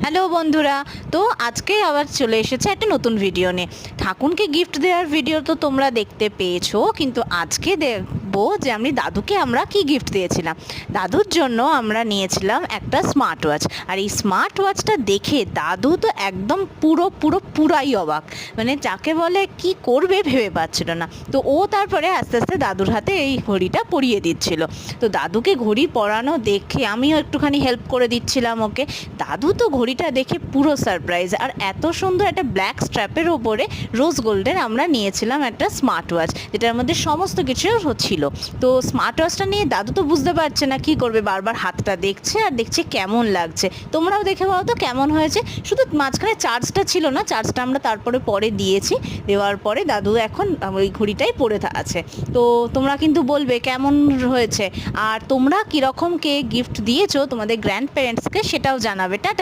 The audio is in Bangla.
হ্যালো বন্ধুরা, তো আজকে আবার চলে এসেছে একটা নতুন ভিডিও নিয়ে। ঠাকুরকে গিফট দেওয়ার ভিডিও তো তোমরা দেখতে পেয়েছো, কিন্তু আজকে দেখবো যে দাদুকে আমরা কি গিফট দিয়েছিলাম। দাদুর জন্য আমরা নিয়েছিলাম একটা স্মার্ট ওয়াচ, আর এই স্মার্ট ওয়াচটা দেখে দাদু তো একদম পুরাই অবাক, মানে যাকে বলে কি করবে ভেবে পাচ্ছিল না। তো ও তারপরে আস্তে আস্তে দাদুর হাতে এই ঘড়িটা পরিয়ে দিচ্ছিল। তো দাদুকে ঘড়ি পরানো দেখে আমিও একটুখানি হেল্প করে দিচ্ছিলাম ওকে। দাদু তো ঘড়িটা দেখে পুরো সারপ্রাইজ, আর এত সুন্দর একটা ব্ল্যাক স্ট্র্যাপের ওপরে রোজ গোল্ডের আমরা নিয়েছিলাম একটা স্মার্ট ওয়াচ, যেটার মধ্যে সমস্ত কিছু ছিল। তো স্মার্ট ওয়াচটা নিয়ে দাদু তো বুঝতে পারছে না কি করবে, বারবার হাতটা দেখছে আর দেখছে কেমন লাগছে। তোমরাও দেখে বলো তো কেমন হয়েছে। শুধু মাঝখানে চার্জটা ছিল না, চার্জটা আমরা তারপরে পরে দিয়েছি। দেওয়ার পরে দাদু এখন ওই ঘড়িটাই পরে আছে। তো তোমরা কিন্তু বলবে কেমন হয়েছে, আর তোমরা কীরকম কে গিফট দিয়েছো তোমাদের গ্র্যান্ড প্যারেন্টসকে সেটাও জানাবে। টাটা।